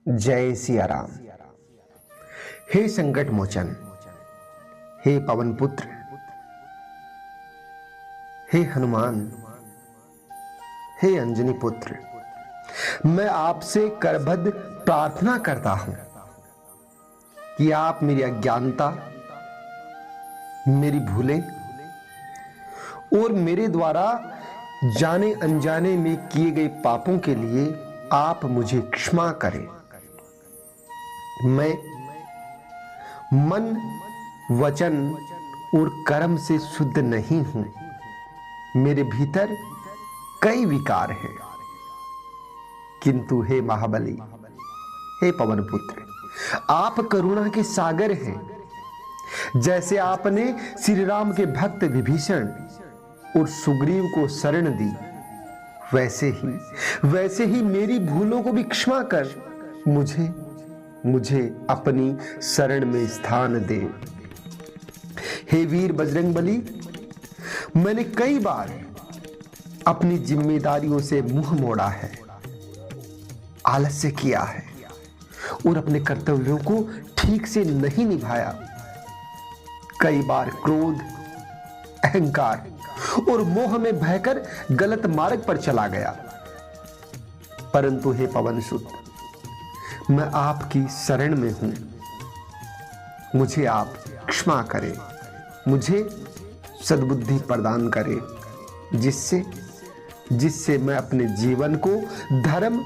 जय सिया राम। हे संकट मोचन, हे पवन पुत्र, हे हनुमान, हे अंजनी पुत्र, मैं आपसे करबद्ध प्रार्थना करता हूं कि आप मेरी अज्ञानता, मेरी भूलें और मेरे द्वारा जाने अनजाने में किए गए पापों के लिए आप मुझे क्षमा करें। मैं मन, वचन और कर्म से शुद्ध नहीं हूं। मेरे भीतर कई विकार हैं, किंतु हे महाबली, हे पवन पुत्र, आप करुणा के सागर हैं। जैसे आपने श्री राम के भक्त विभीषण और सुग्रीव को शरण दी, वैसे ही मेरी भूलों को भी क्षमा कर मुझे अपनी शरण में स्थान दे। हे वीर बजरंगबली, मैंने कई बार अपनी जिम्मेदारियों से मुंह मोड़ा है, आलस्य किया है और अपने कर्तव्यों को ठीक से नहीं निभाया। कई बार क्रोध, अहंकार और मोह में बहकर गलत मार्ग पर चला गया। परंतु हे पवन सुत, मैं आपकी शरण में हूं। मुझे आप क्षमा करें, मुझे सद्बुद्धि प्रदान करें, जिससे मैं अपने जीवन को धर्म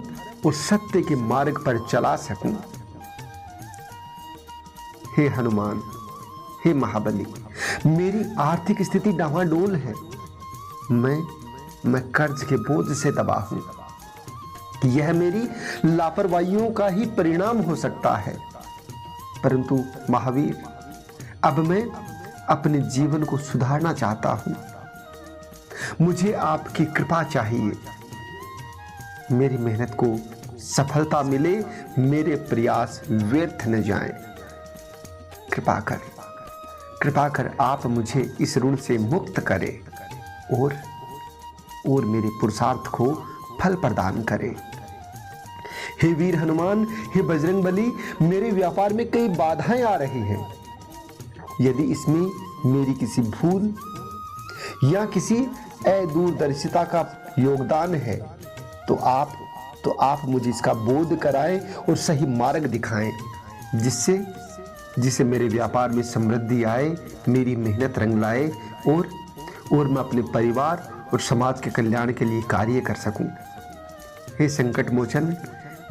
और सत्य के मार्ग पर चला सकूं। हे हनुमान, हे महाबली, मेरी आर्थिक स्थिति डामाडोल है। मैं कर्ज के बोझ से दबा हूं। यह मेरी लापरवाहियों का ही परिणाम हो सकता है। परंतु महावीर, अब मैं अपने जीवन को सुधारना चाहता हूं। मुझे आपकी कृपा चाहिए। मेरी मेहनत को सफलता मिले, मेरे प्रयास व्यर्थ न जाएं। कृपा कर आप मुझे इस ऋण से मुक्त करें और मेरे पुरुषार्थ को फल प्रदान करें। हे वीर हनुमान, हे बजरंगबली, मेरे व्यापार में कई बाधाएं आ रही हैं। यदि इसमें मेरी किसी भूल या किसी अदूरदर्शिता का योगदान है तो आप मुझे इसका बोध कराएं और सही मार्ग दिखाएं, जिससे मेरे व्यापार में समृद्धि आए, मेरी मेहनत रंग लाए और मैं अपने परिवार और समाज के कल्याण के लिए कार्य कर सकूं। हे संकट मोचन,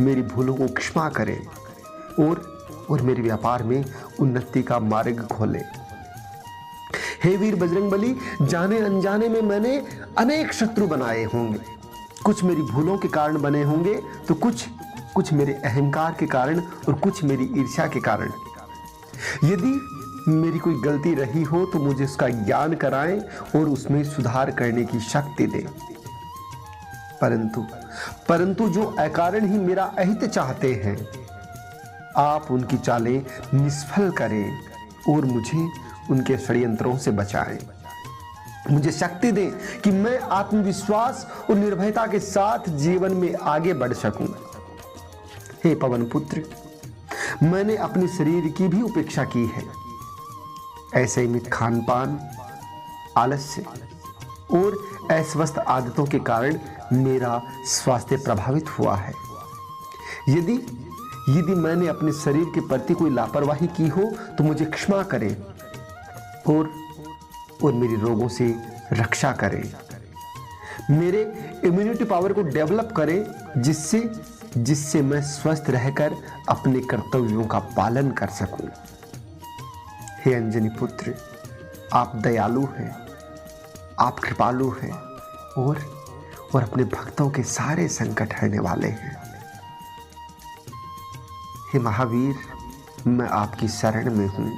मेरी भूलों को क्षमा करें और मेरे व्यापार में उन्नति का मार्ग खोलें। हे वीर बजरंगबली, जाने अनजाने में मैंने अनेक शत्रु बनाए होंगे। कुछ मेरी भूलों के कारण बने होंगे तो कुछ मेरे अहंकार के कारण और कुछ मेरी ईर्ष्या के कारण। यदि मेरी कोई गलती रही हो तो मुझे उसका ज्ञान कराएं और उसमें सुधार करने की शक्ति दें। परंतु जो अकारण ही मेरा अहित चाहते हैं, आप उनकी चालें निष्फल करें और मुझे उनके षड्यंत्रों से बचाएं। मुझे शक्ति दें कि मैं आत्मविश्वास और निर्भयता के साथ जीवन में आगे बढ़ सकूं। हे पवन पुत्र, मैंने अपने शरीर की भी उपेक्षा की है। ऐसे ही खान पान, आलस्य और अस्वस्थ आदतों के कारण मेरा स्वास्थ्य प्रभावित हुआ है। यदि मैंने अपने शरीर के प्रति कोई लापरवाही की हो तो मुझे क्षमा करें और मेरे रोगों से रक्षा करें। मेरे इम्यूनिटी पावर को डेवलप करें, जिससे मैं स्वस्थ रहकर अपने कर्तव्यों का पालन कर सकूं। हे अंजनी पुत्र, आप दयालु हैं, आप कृपालु हैं और अपने भक्तों के सारे संकट हरने वाले हैं। हे महावीर, मैं आपकी शरण में हूं।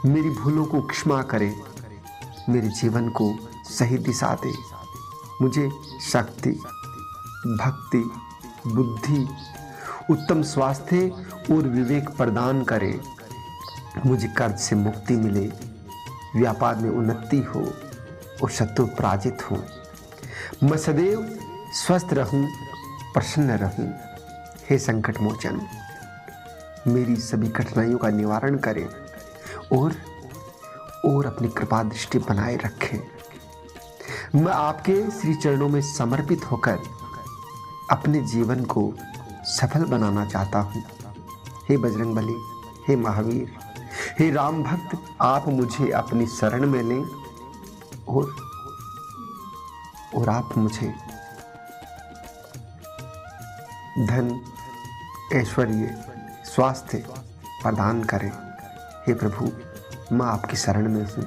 मेरी भूलों को क्षमा करें, मेरे जीवन को सही दिशा दें। मुझे शक्ति, भक्ति, बुद्धि, उत्तम स्वास्थ्य और विवेक प्रदान करें। मुझे कर्ज से मुक्ति मिले, व्यापार में उन्नति हो और शत्रु पराजित हो। मैं सदैव स्वस्थ रहूं, प्रसन्न रहूं। हे संकट मोचन, मेरी सभी कठिनाइयों का निवारण करें और अपनी कृपा दृष्टि बनाए रखें। मैं आपके श्री चरणों में समर्पित होकर अपने जीवन को सफल बनाना चाहता हूँ। हे बजरंगबली, हे महावीर, हे राम भक्त, आप मुझे अपनी शरण में लें और आप मुझे धन, ऐश्वर्य, स्वास्थ्य प्रदान करें। हे प्रभु, मैं आपकी शरण में हूँ।